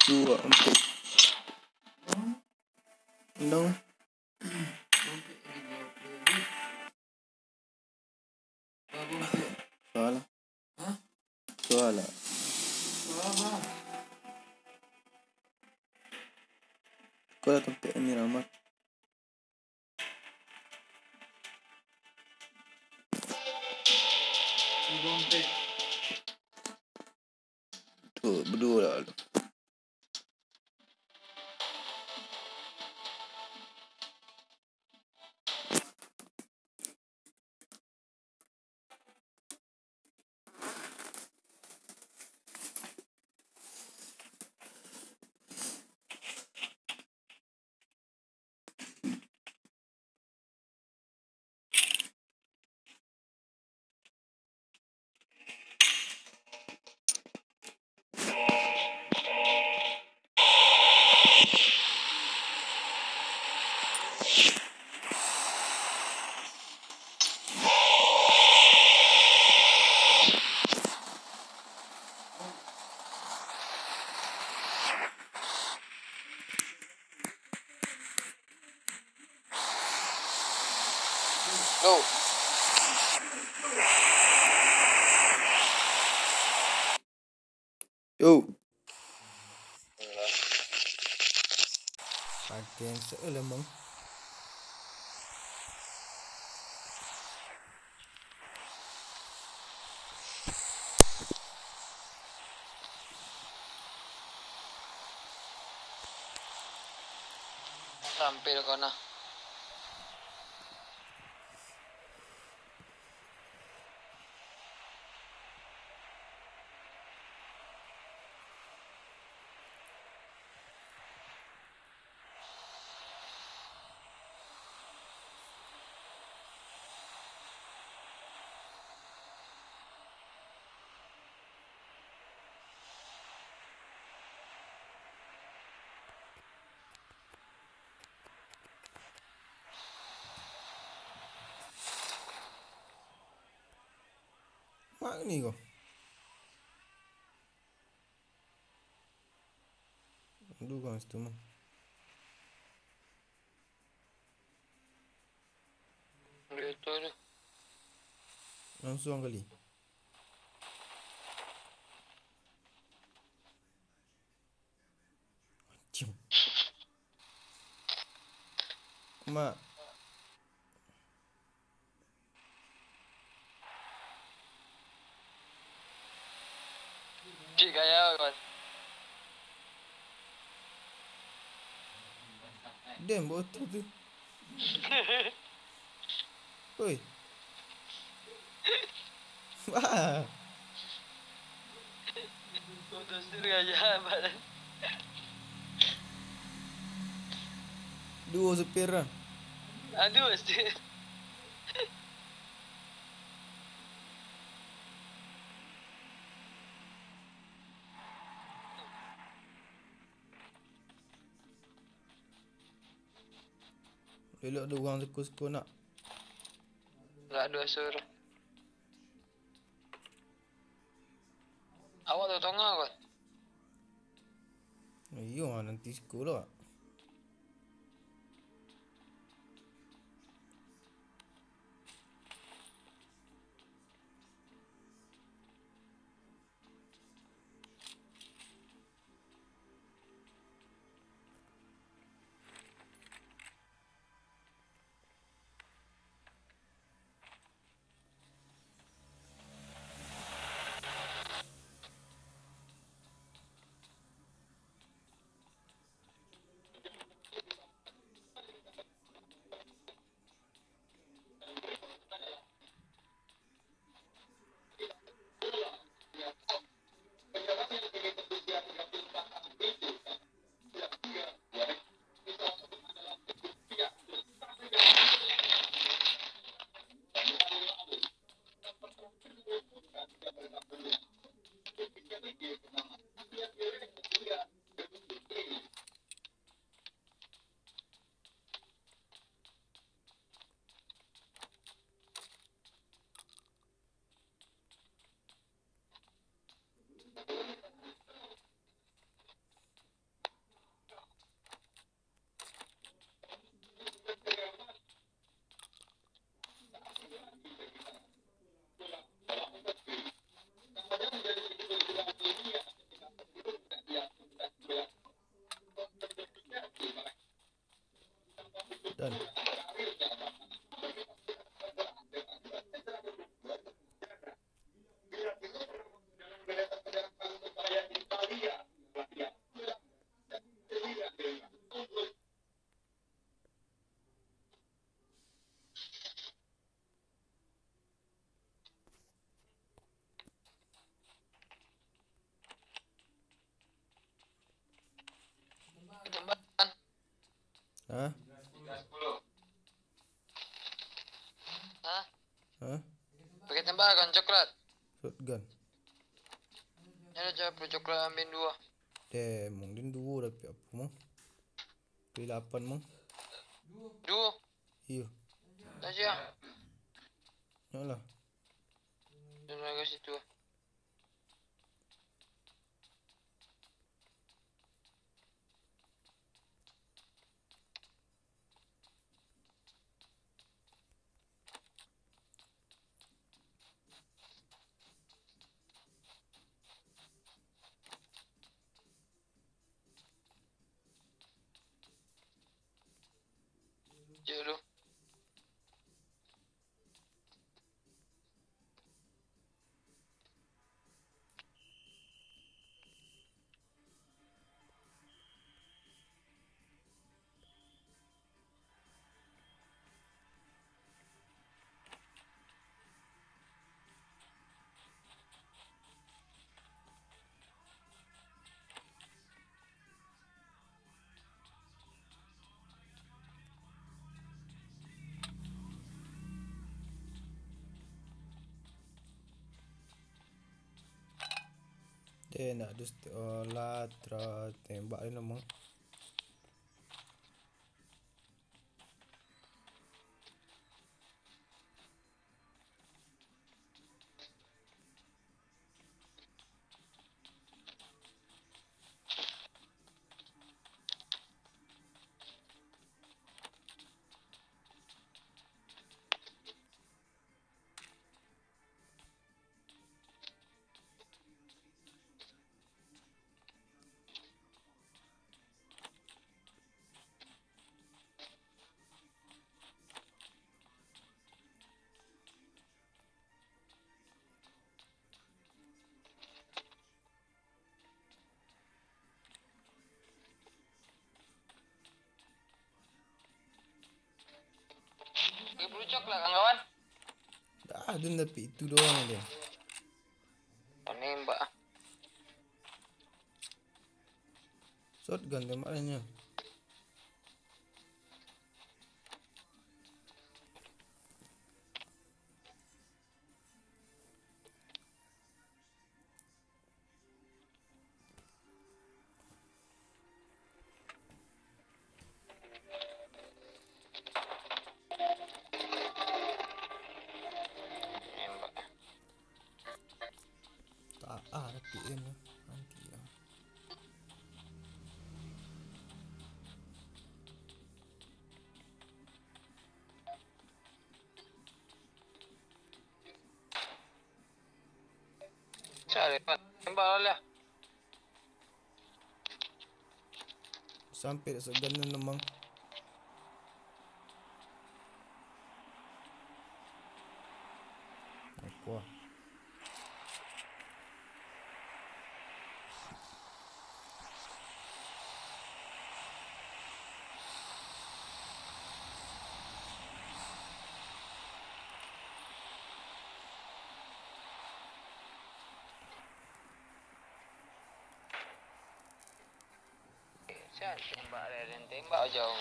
Dua, empat. Não. Soal. Soal. Sekolah tempat ni ramai. Tu berdua lah. Go. Yo. Pakai selemong. Tampil kau nak. Mak ni kau. Aduh kau situ mah. Itu tu. Langsung kali. Cium. Mak. Cik gaya kau. Damn botol tu. Oi. Wah. Foto sendiri gaya badan. Dua supir lah. Aduh mesti. Elok ada orang suka-suka nak. Tak ada suruh. Awak tu tengah kau. Iyo nanti sekolah. Kan. Tembakan. Hah? Hah? Hah? Pakai tembakan coklat. Shotgun. Ada coba coklat ambil 2. Damn, mong din dua tapi apa mong? Beli 8 mong. 2. Iya. Tak siap. Naklah. Dan lagi situ. Jodoh. Dia nak ada latra tembak dia mong. Dia perlu coklat kan kawan? Dah ada tapi itu doang dia. Oh nembak. Shotgun tembakannya. Nembak. Tak tapi dia nanti lah. Cari pak. Nembak lah. Sampai shotgun dia memang. Aku lah. Saya tembak dia dan tembak jauh.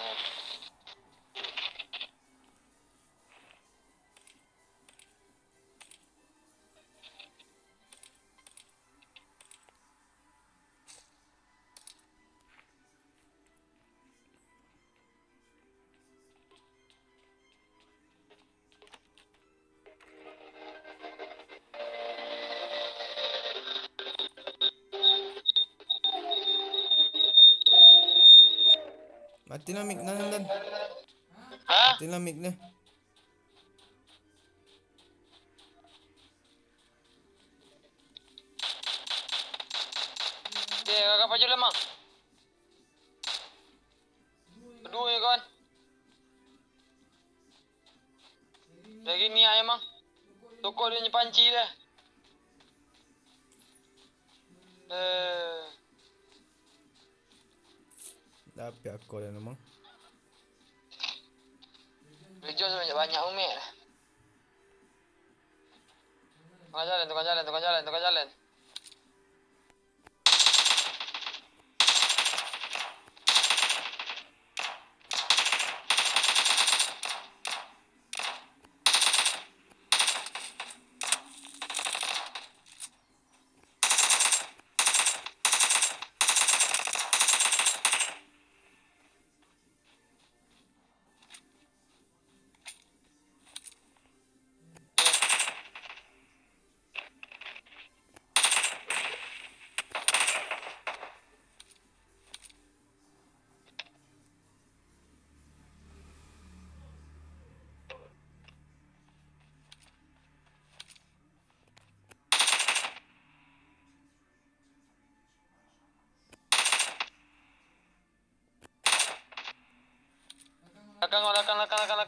Matilah mic dan. Hah? Matilah mic dia. Dia kakak baju lemang. Kedua ya kawan. Tokok dia punya panci dah. Dah api aku dah memang. Rejo banyak-banyak umek lah. Tukar jalan.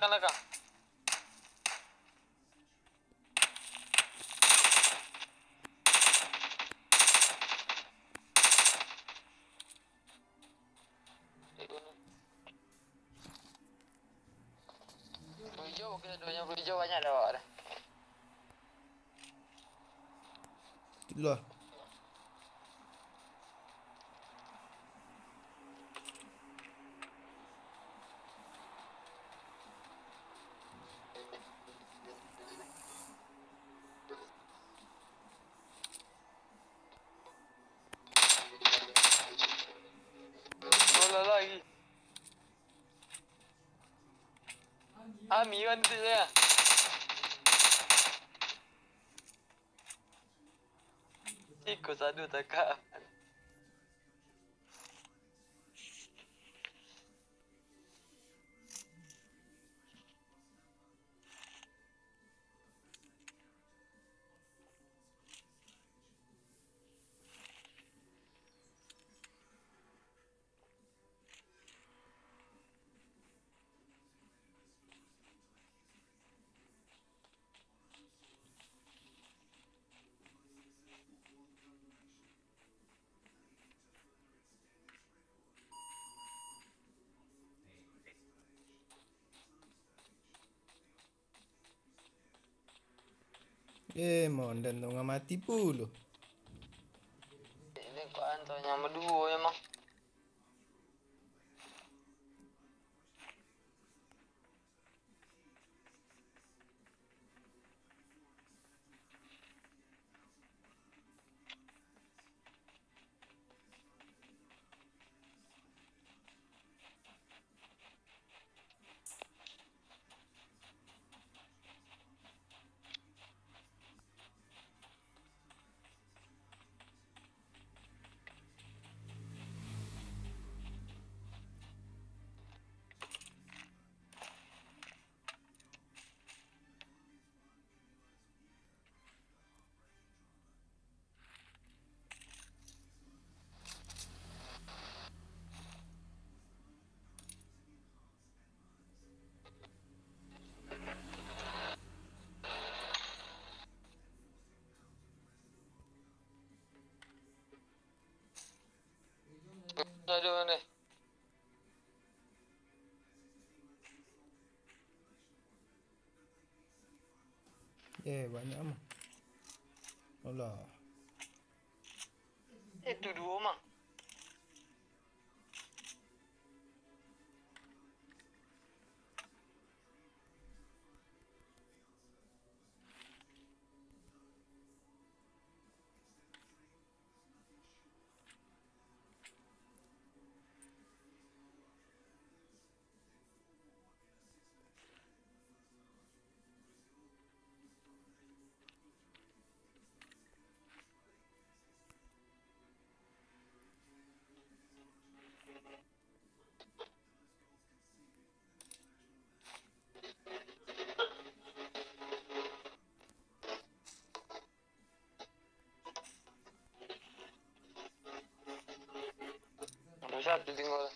Belakang. Peluru hijau banyak dah bawa dah. Dulu lah. Bola lagi. Ami bantu saya. Ikut satu takak. Mon dan tengah mati pula. Ini kau hantar yang berdua memang. Aduh ni. Banyak mah. Alah. Itu dua mang. Ada satu tinggal.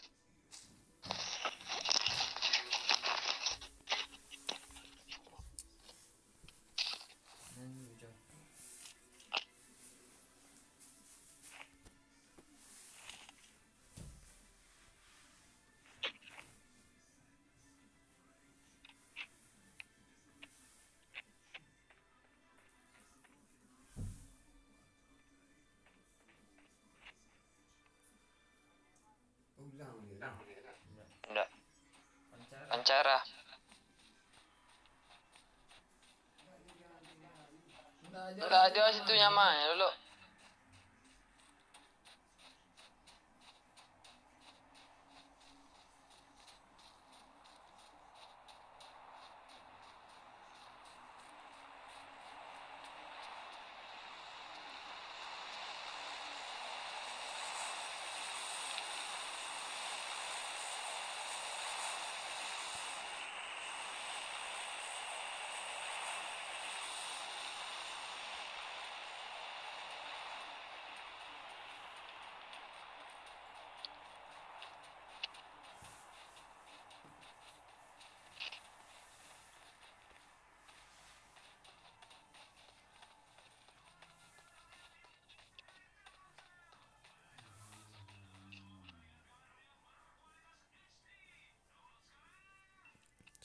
Radio situ nyaman dulu.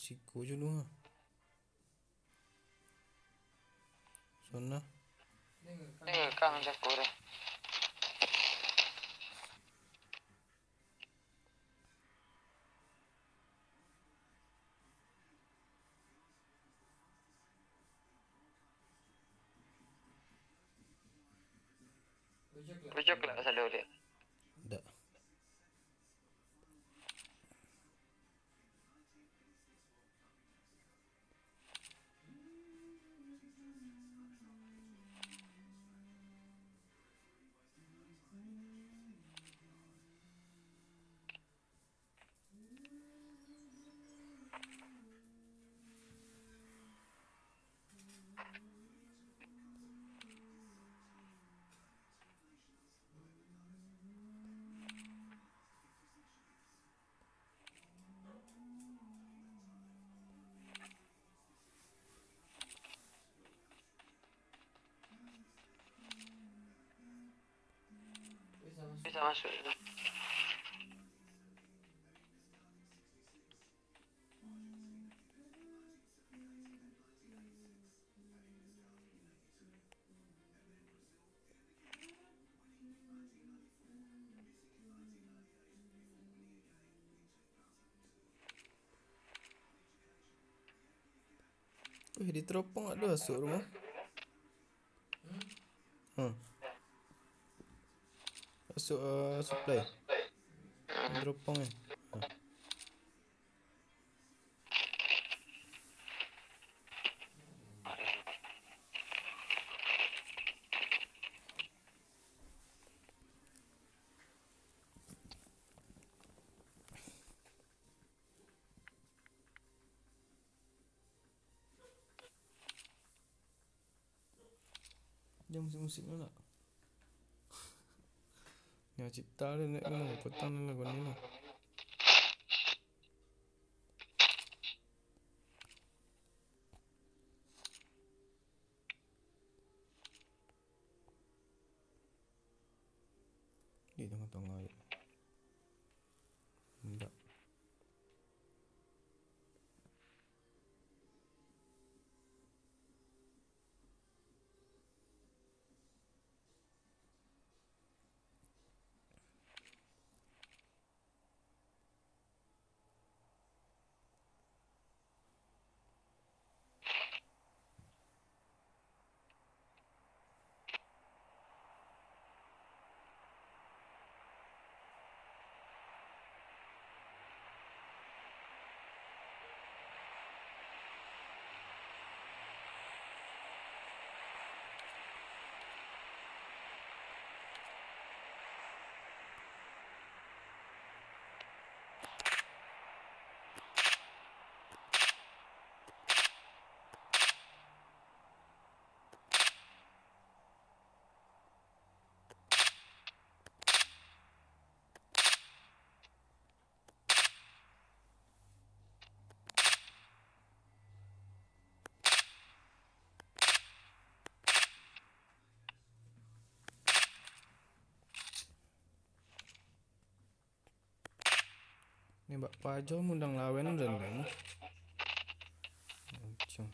Siku je lu. Sana. Kang jago deh. Pucuk lah selalu dia. Dak. Bisa masuk. Di teropong ada masuk rumah. Masuk supply. Teropong ni. Dia musik-musik ni nak. Yang cipta dia nak kena potong lagu ni lah. Di tengah-tengah je. Enggak. Ni bak pajo mundang lawen dan deng. Macam.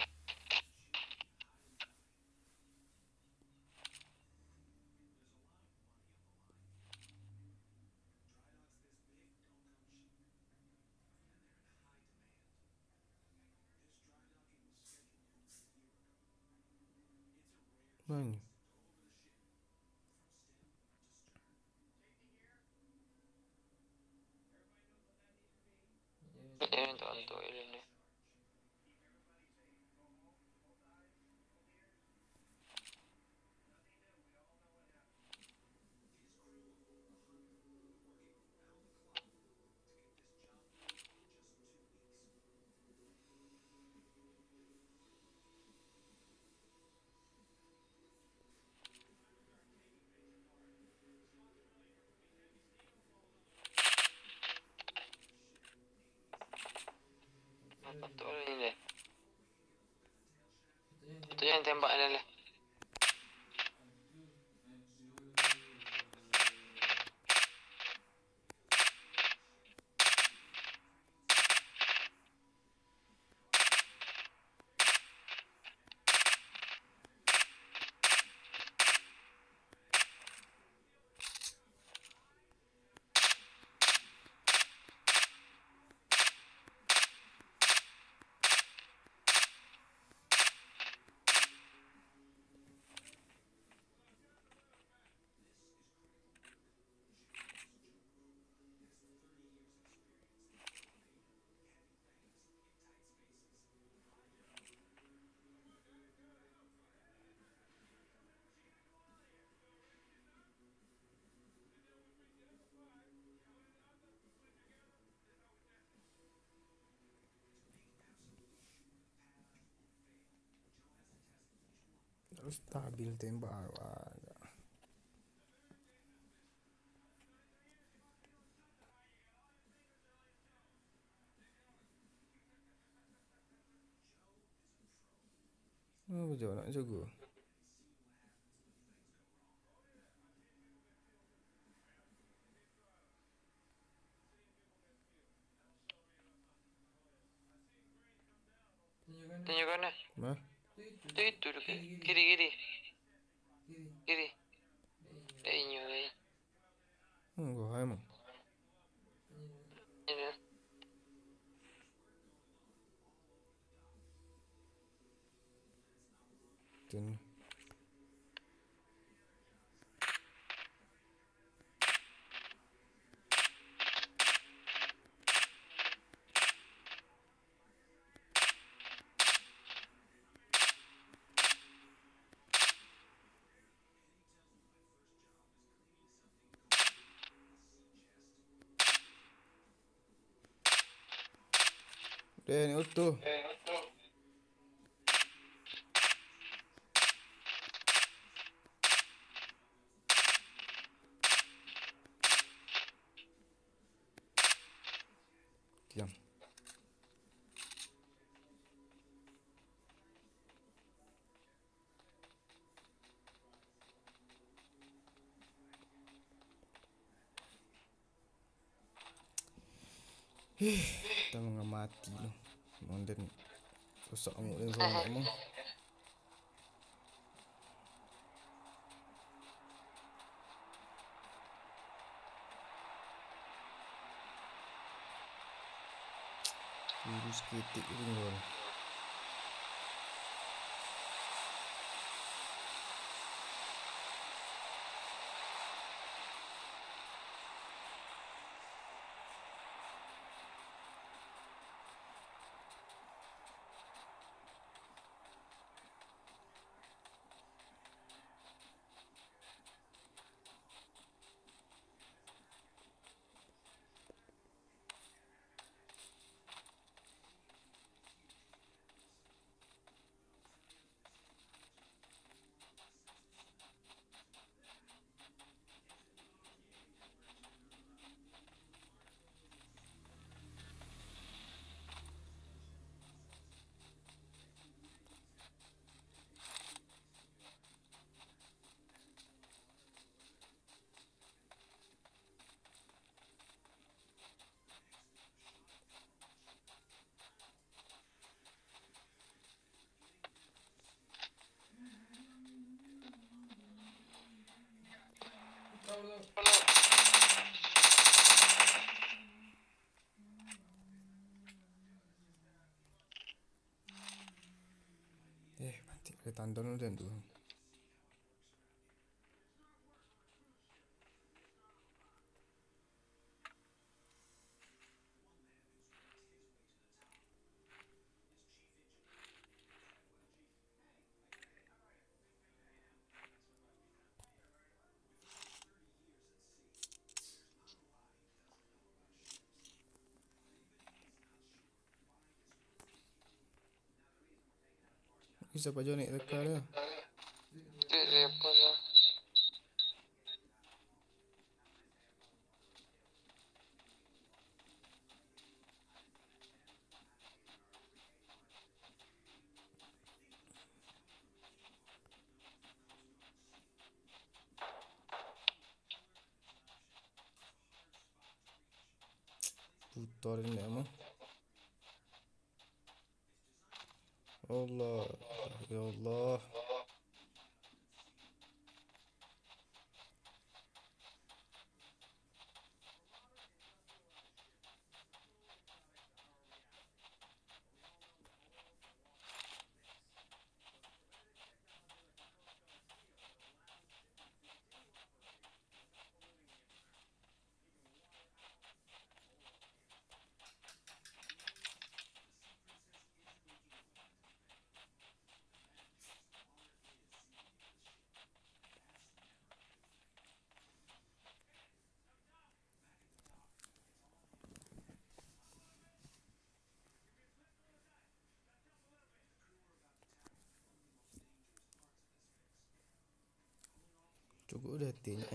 Mana? Ini untuk ini. Betul ini deh. Itu yang tembak ini deh. Terus stabil tembak awak. Apa je nak jaga? Tunjukkan dah. Mah? Itu kiri. Dah inyo lagi. Enggak emang. Ini. Tin. Ni auto. Diam. Kita mengamati loh. Monden susah amuk dan soalnya emang. Virus ketik ni kan. Mati ada tanda tu. Siapa jauh naik teka dia? Siapa dah? Putar ni emang. Allah, ya Allah. Cukup dah tengok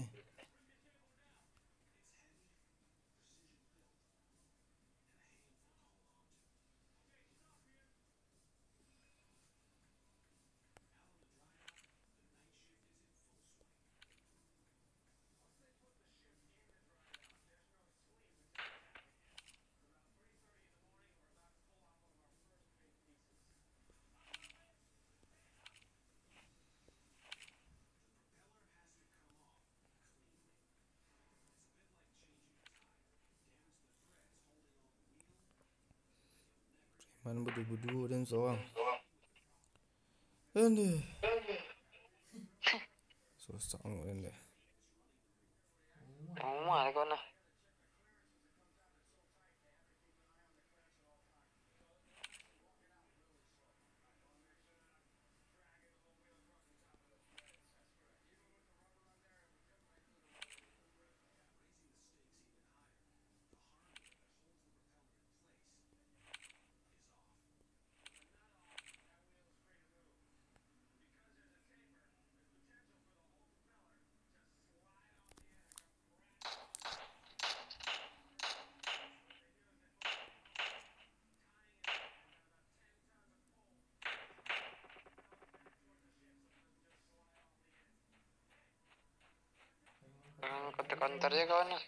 Mana berdua-berdua dan seorang. Aduh. Susah sangat kan dia. Rumah lah kau nak. Konter-konter je kawan lah.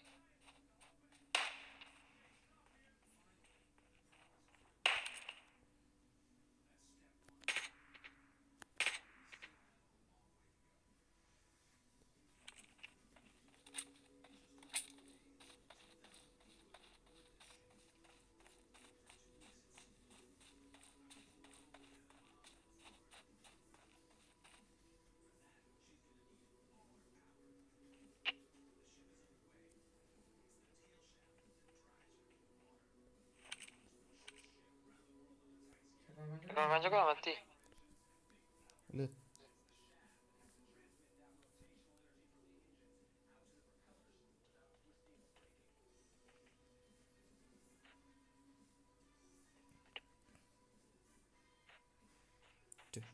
Kalau macam kau mati. Let. Tuh.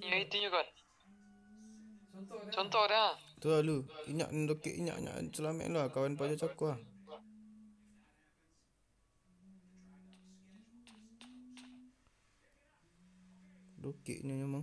Itu juga. Contoh dah. Tu lah lu. Inyak ni dokek inyak selamat lah. Kawan pada cakap lah. Dokeknya memang.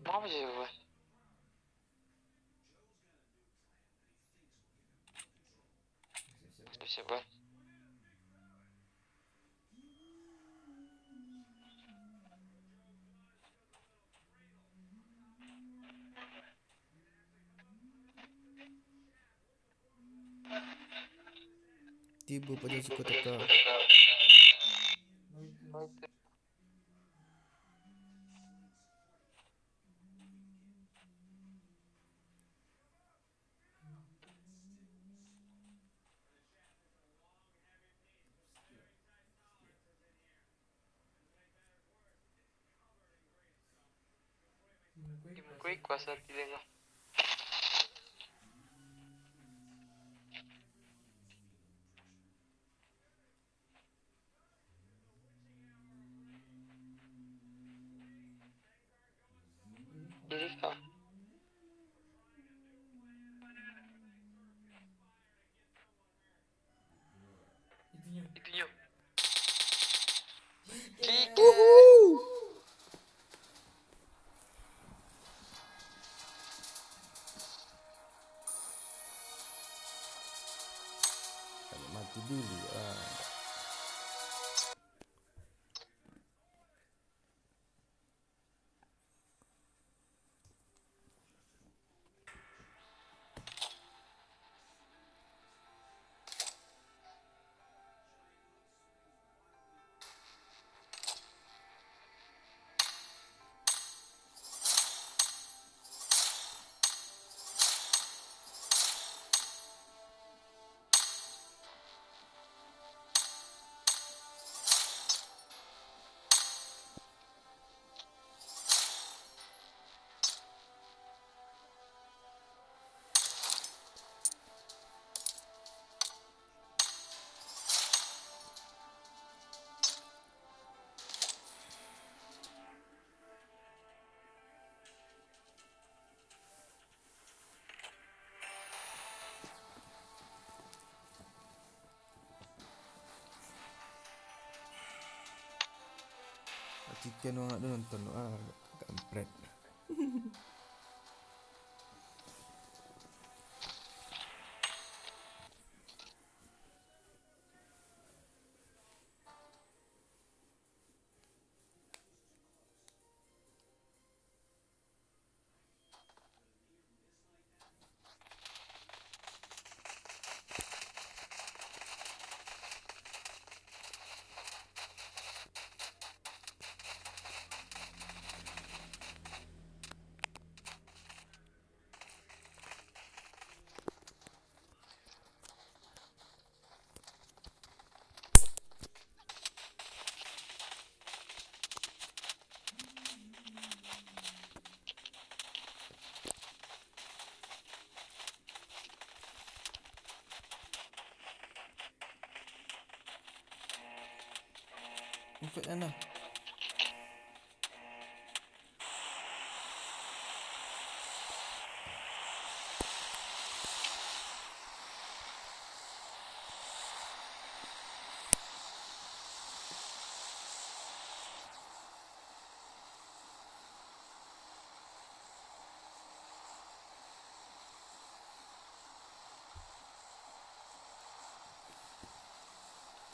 Mau apa sih gue? Siapa? Tiba pada suka teka. Quick kuasa pilih. Jadi kau. Itunya. Woohoo! Mati dulu. Chicken orang nak nonton kampret. Infect mana?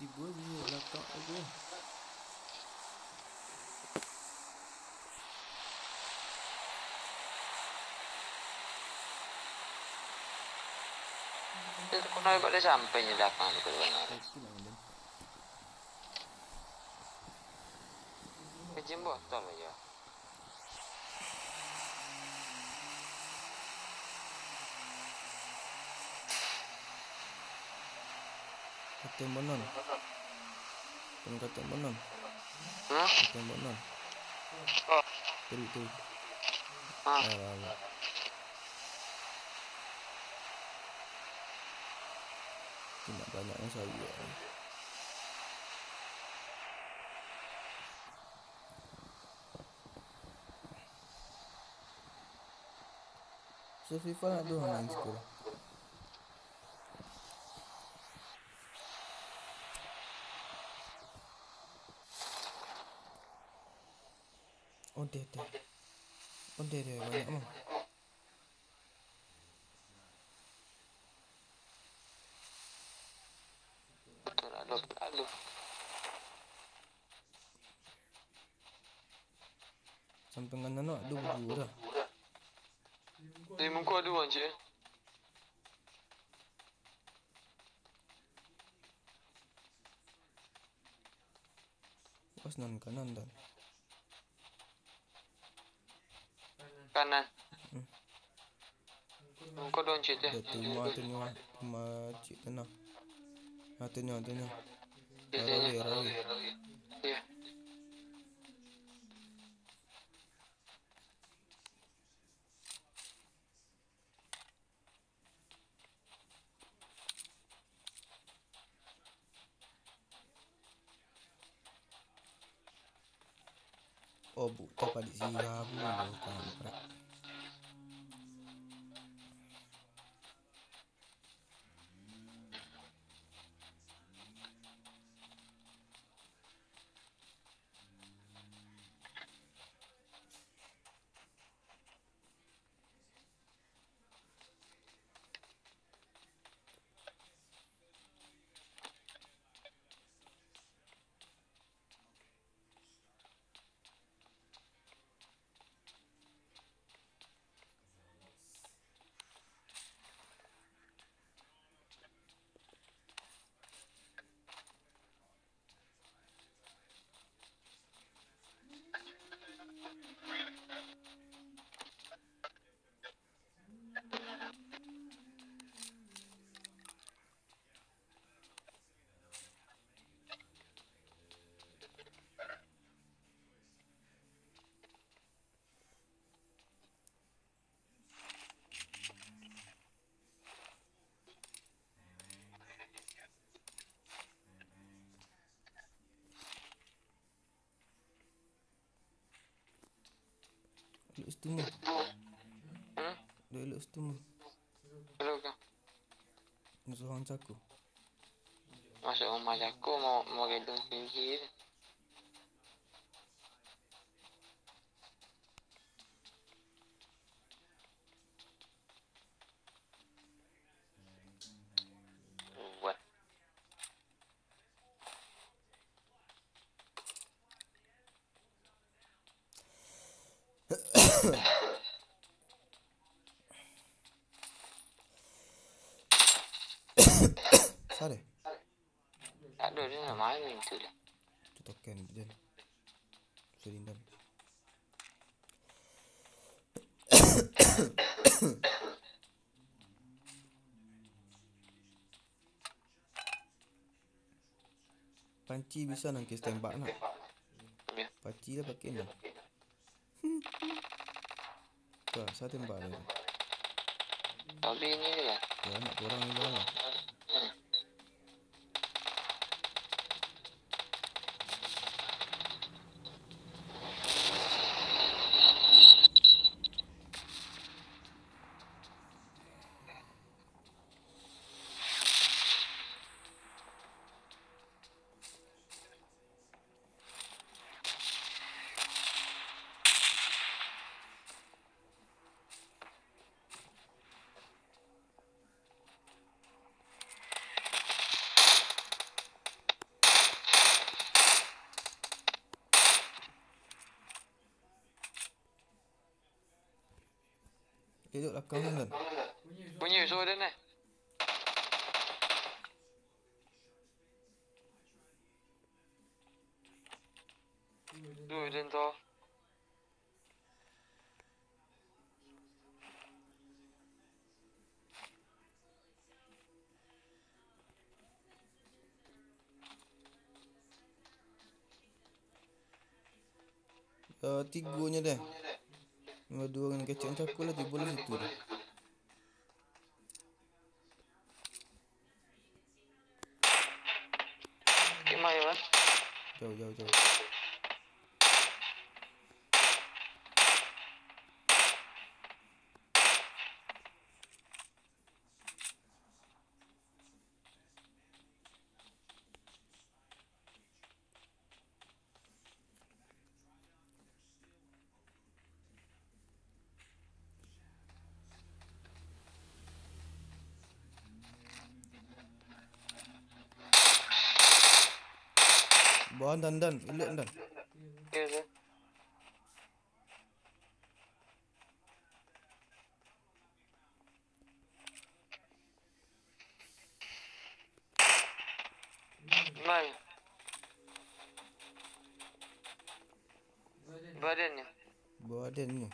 Tiba bunyi belakang aku. Kau nak buat dia sampai ni belakang tu. Tapi nak dan. Kejam botol aja. Kata bonon. Tengok kata bonon. Kata bonon. Teri. Alah. Tidak banyak yang saya ni. So FIFA nak doang main skor. Oh dia. Oh dia banyak bang. Aduh. Sampai dengan anak ada berdua dah. Muka ada orang je. Pas nan kanan dan. Kanan. Muka ada orang je. Dia terima cik tenang. Tanya. Rawi. Ya. Oh bu, tepat di sini bu, kampret. Elok setemu. Elok setemu. Hello kau. Masuk orang caku. Masuk rumah aku mau gedung tinggi. Buat. Sare. Aduh dia nak main tu dah. Tu token dan. Serindan. Panci bisa nangkis tembak nak. Ya. Panci dah pakai dah. Tuh, saya tembak lagi. Tapi ini dia. Ya nak kurang ini lah. Duduk belakang kan. Bunyi suara dia ni. Tu dan tu. Tiganya dah. Dua dengan kecil caku lah tiba lah situ dah. Jauh. Bawah dan. Elok dan. Ya tu. Mana? Badannya. Bawah dan ni.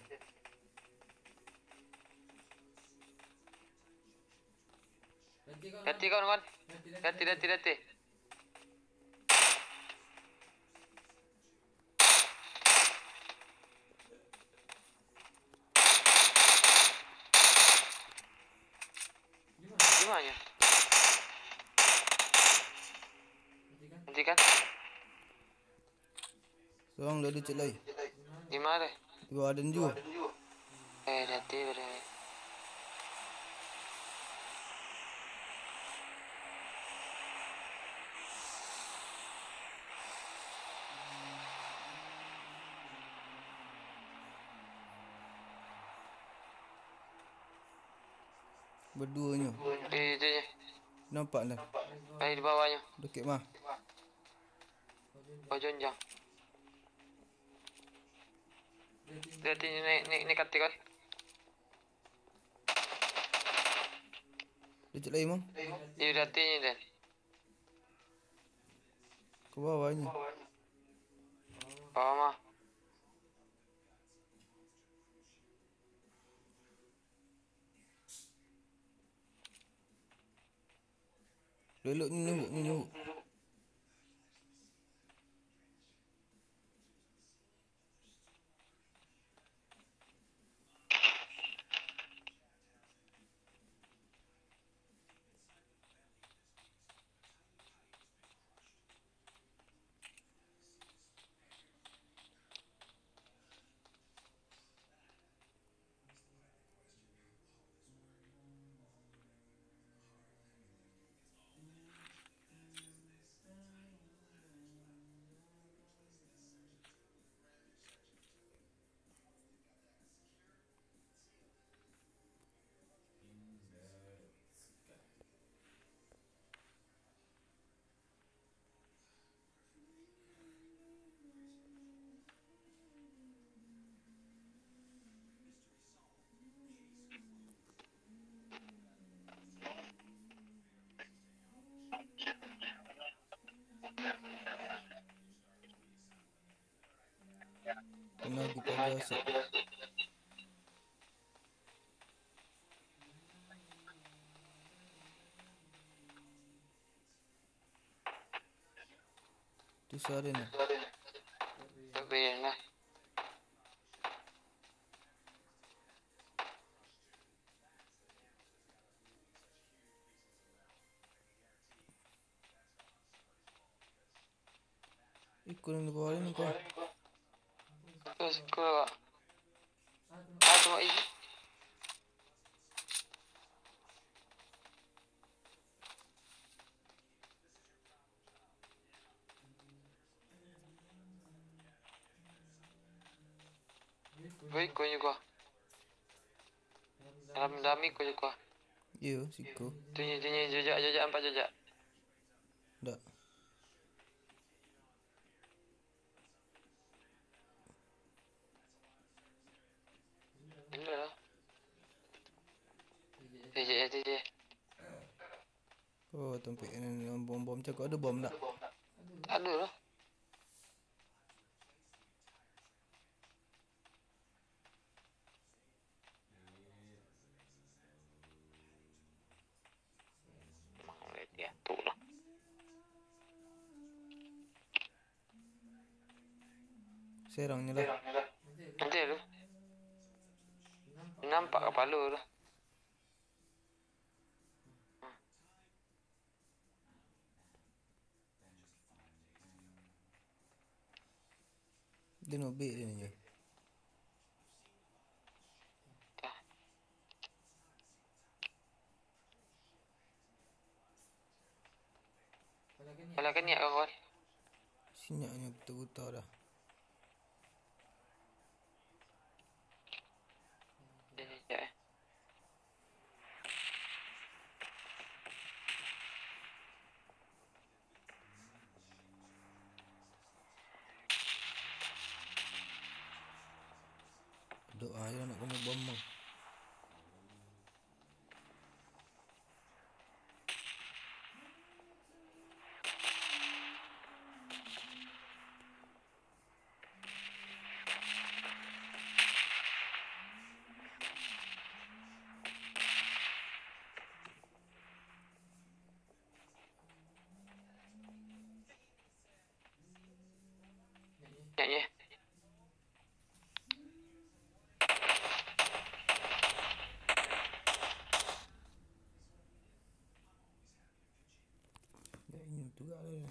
Ganti kawan. Ganti. Gimana? Gantikan. Seorang dah ada cek lain. Di mana? Di bawah dan juga. Ganti bre. Berduanya. Itu je. Nampak dan. Di bawahnya. Dekat mah. Oh jonjang. Ganti naik ganti kan. Ada cek lain bang. Ini gantinya dan. Ke bawah ni. Bawah mah. Elok ni nunggu. Kena pergi pagar asap. Tu saren lah. Tapi lah. Ikut yang di bawah ni kau. Terus kau. Tu ini. Baik kau juga. Dalam dami kau juga. Ya, siku. Tunyi jejak 4 jejak. Tak. Ini lah. Jejak. Oh, tempat ni bom cakap ada bom tak? Ada lah. Dia tu lah. Serangnya lah. Nanti tu. Nampak kepala tu. Dia nak bait dia ni je. Kalau kan niat kawan. Senyapnya betul-betul dah. Sekejap. Doa je nak kena bom bang. Sekejap. Dah ini tu lah dia.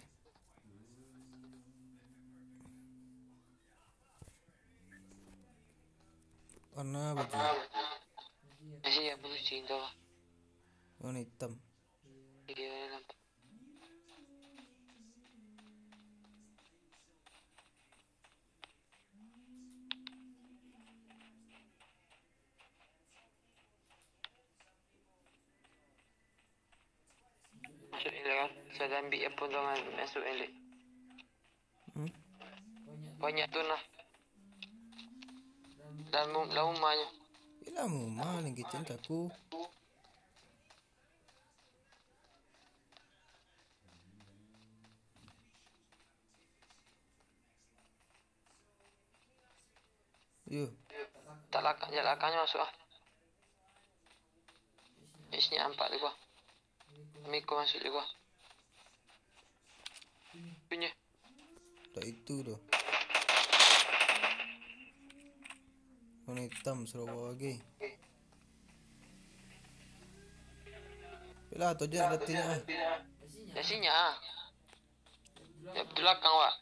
Warna apa tu? Nasi yang baru cinta. Warna hitam. Dia nampak. Masuk ni lah kan. Saya dah ambil apa tu kan. Masuk ni lah. Banyak tu lah. Dalam rumahnya. Yelah rumah ni kitchen aku. Yo. Tak lakak je lakaknya masuk lah. Sini nampak juga. Miko masuk juga. Punya. Tak itu tu. Warna hitam Sarawak lagi. Yalah tu je nak datang lah. Dah sini ah. Ya betul belakang wak.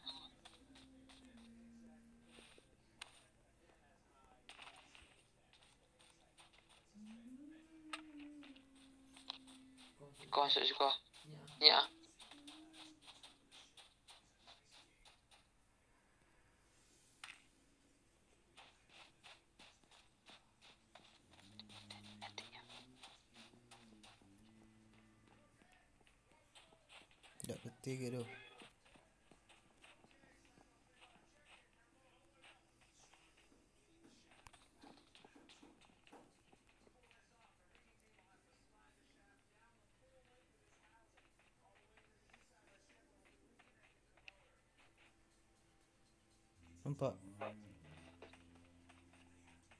Kau masuk juga. Ya. Tak peti ke tu. Nampak?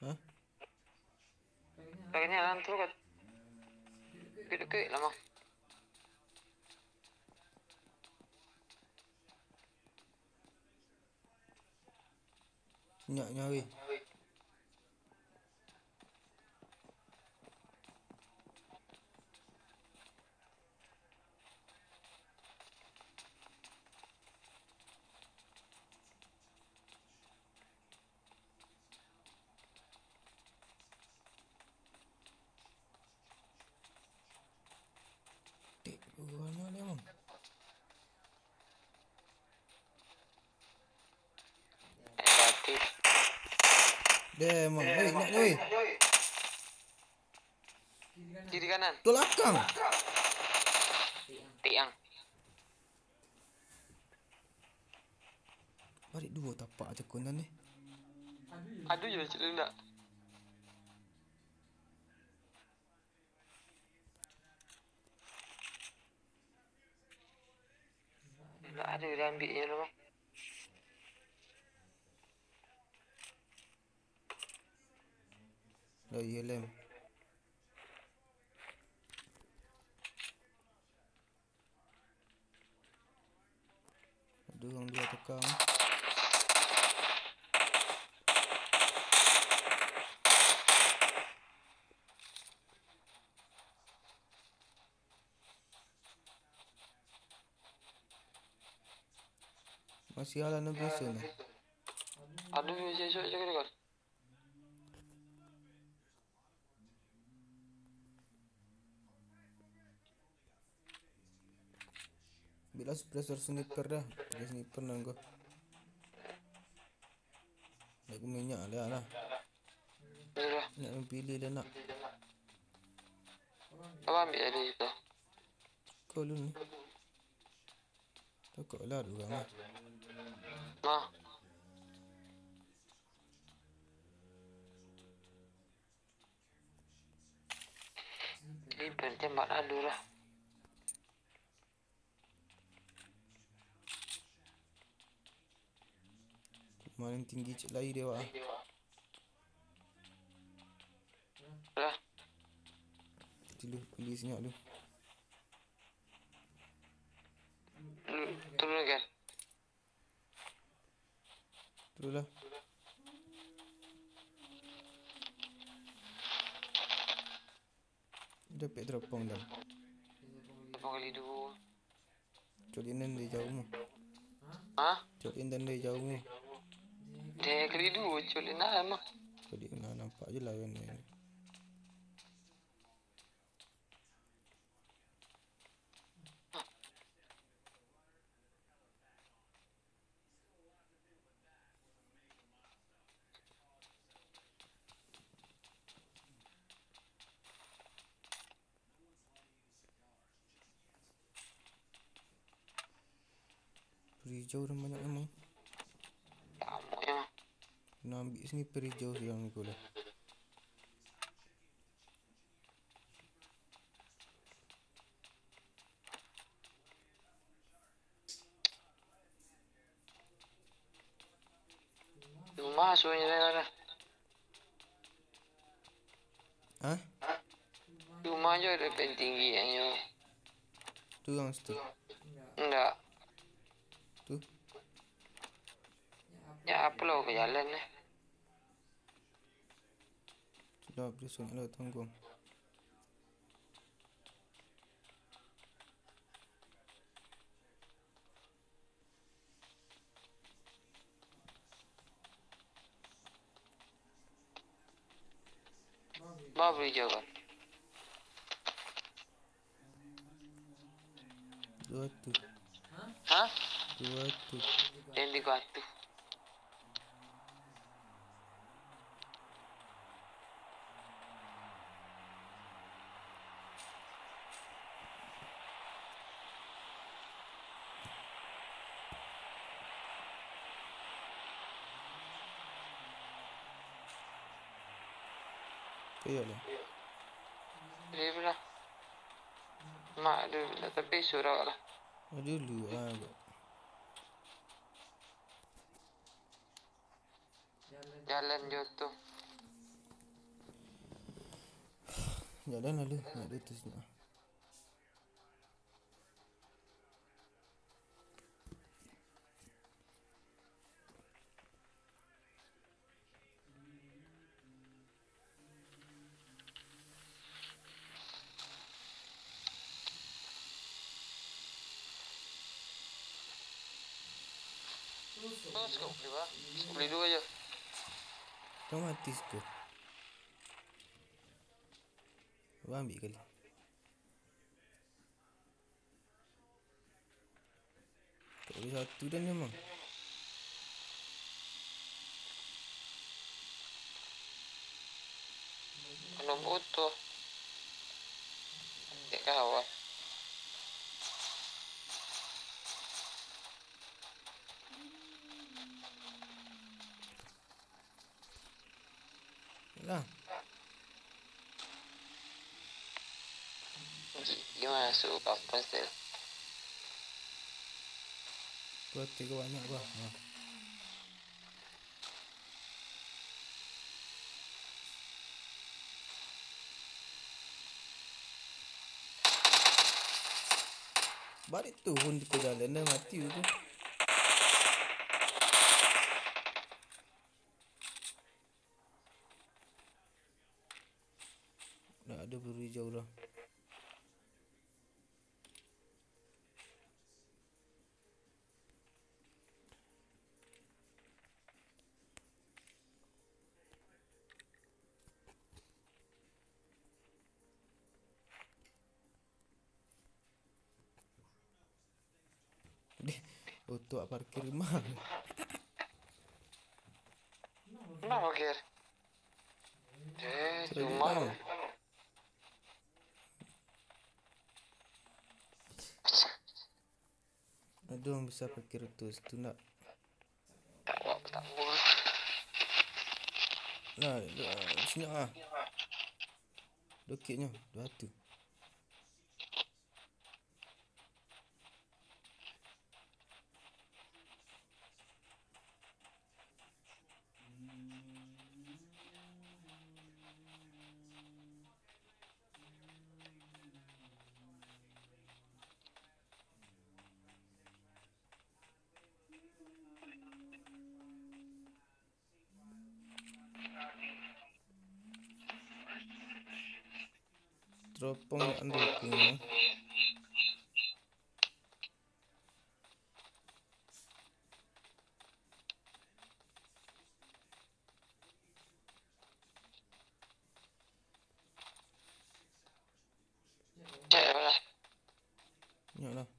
Hah? Kayaknya dalam tu kan. Deket-deket lama. Senyapnya weh. Tik, mana dia bang? Batik. Dia emang. Weh, nak ni weh. Kiri kanan. Tu belakang. Tiang. Balik dua tapak tekun ni. Aduh je cerita tak. Tak ada dah ambil je lah. Dah ya lem. Ada orang dua tekang. Masih halan biasa ni. Aduh, esok je kau. Bila suppressor sniper dah. Pakai sniper lah kau. Nak minyak lah. Dah. Nak pilih dah nak. Apa ambil tadi tu? Kau lu ni. Takut lah orang lah. Nah. Ini bertembak lalu lah. Main tinggi cik lari dia wak. Dah. Pilih senyap tu. Turun kan? Terus lah. Dapat teropong dah. Apa kali dulu? Colinan dia jauh mu. Ha? Colinan dia jauh mu. Dia kali dulu colin lah emang. Colinan nampak je lah kan. Hijau dah banyak memang. Kamu ya. Nak ambil sniper hijau sekarang ni kau lah. Rumah suanya dah. Ha? Rumah je ada pen tinggi yang Tu yang situ. enggak. Tu. Ya apa lo ke jalan ni? Sudah besok nak tanggung. Bawa beli jauh kan? 200. Ha? 200. Yang di batu. Kaya lah. Dia bilang. Mak dia bilang tapi surat lah. Dulu lah. Jalan je tu. Jalan lalu. Nak dia tu senyap. Terus kau beli apa? Beli dua je. Kau mati ke? Abang ambil kali. Tak boleh satu dah ni memang. Kalau butuh. Dek kawan. Yalah. Gimana suruh kapan sih? Kau tiga banyak bah. Ha. Balik turun ke jalan dah mati tu. Dah ada peluru hijau dah. Dia untuk parkir rumah. Kenapa Kir? Cuma Lah. Ada orang bisa parkir tu nak. tak tahu. Nah, sini ah. Dokitnya, dua tu. Teropong nak dukung. Cek lah. Nyoklah.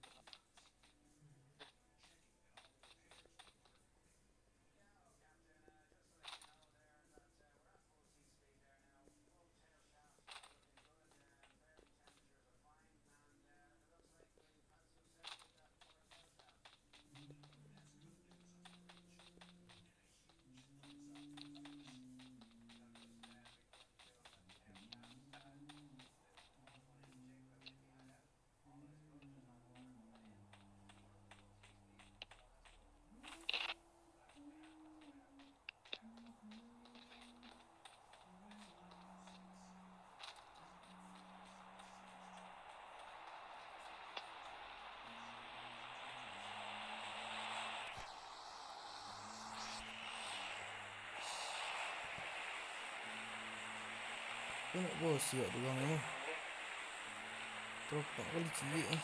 Kau nak bawa siap dia orang ni. Teropak kali cilik ni.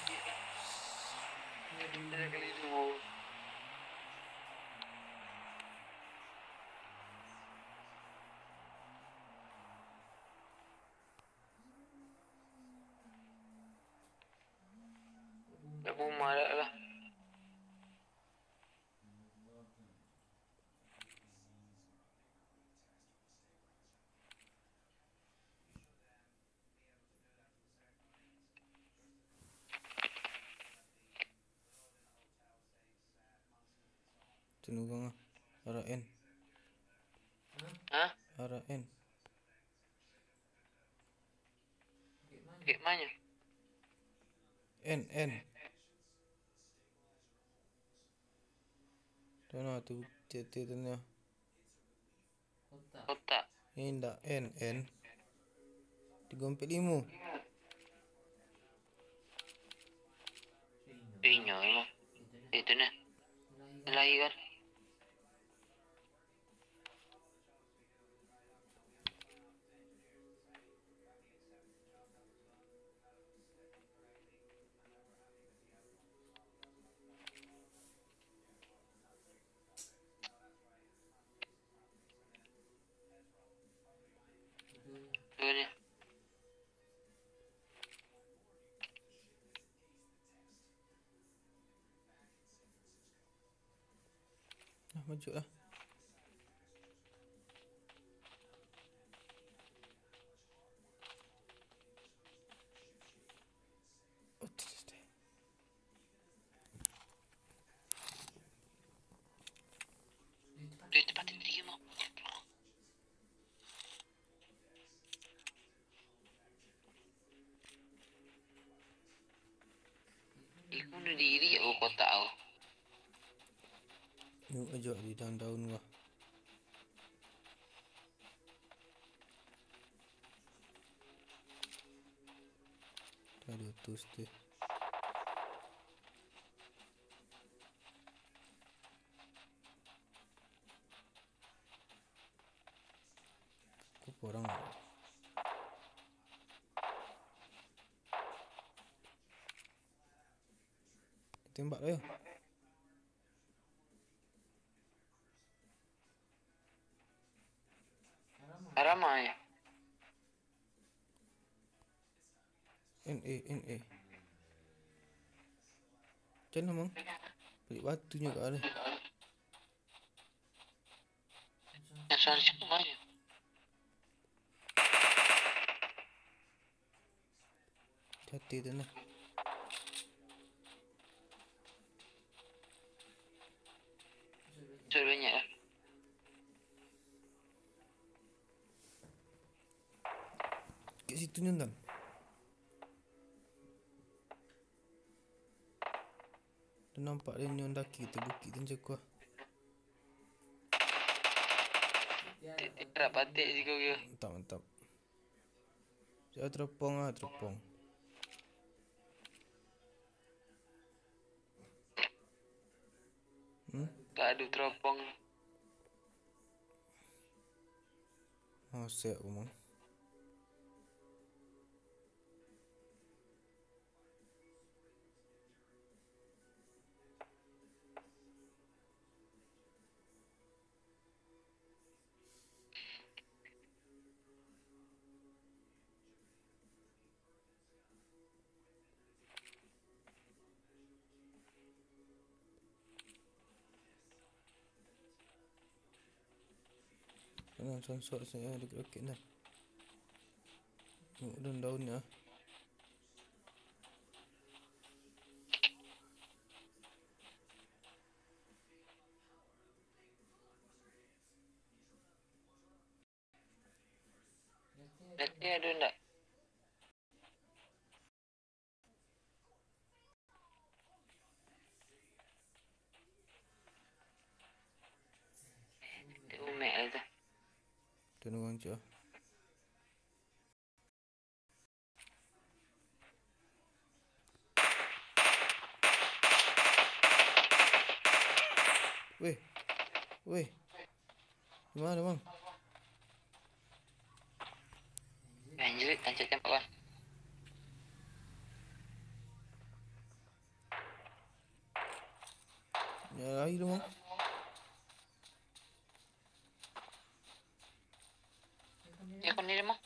Dia kali dua. Dah rumah dah lah. Tenurang lah. RN. Hah? RN. Pergi mana? N. Tahu nak tu titik tu ni. Kotak. Ini dah N. 345. Inyo lah. Itu ni. Lagi kan? Tu ni. Maju lah. Oh, tu. Dia cepat tinggi mau. Iku bunuh diri aku kotak aku. Yuk ajak di daun-daun gua. Ada tus tu. Kau orang. Tembak dia. Ramai. NA. Macam mana bang? Pelik batunya kat ada. Yang seharusnya mana? Hati tu nah. Sudah banyak lah. Kat situ ni tuan. Dia nampak dia ni orang daki tu bukit tu macam aku lah. Tidak patik je kau kira. Mantap, mantap. Saya terpong lah, terpong. Padu teropong. Oh, siap memang. Jangan sonsok saya dekat roket dah. Tengok daun-daun ni lah. Nanti ada tak? Dia umek lah tu. Tuan orang cik lah. Weh. Weh. Di mana bang? Anjir, tancap tembak kan. Ya lari tu bang. Ya kau ni dia mah.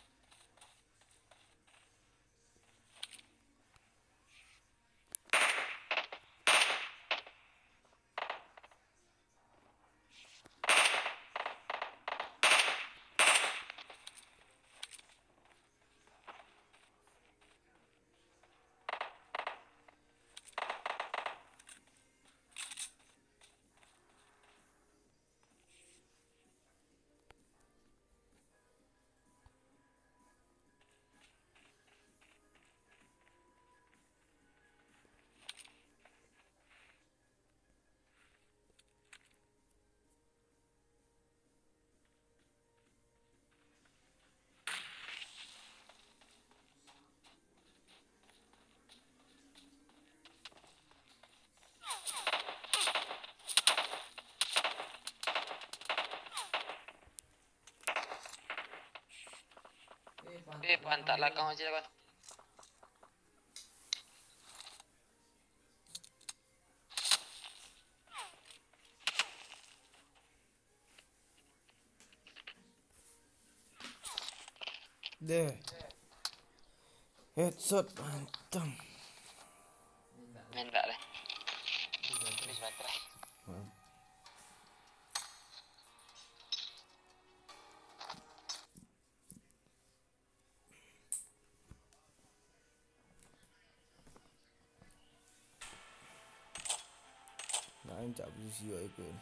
Pantatlah kau je kan. There. Headshot. Mantap. Main tak lah. Habis baterai. Nak ancak posisi awak ikut.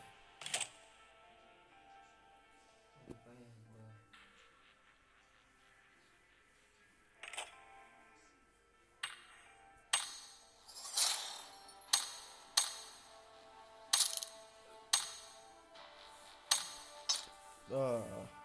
Dah.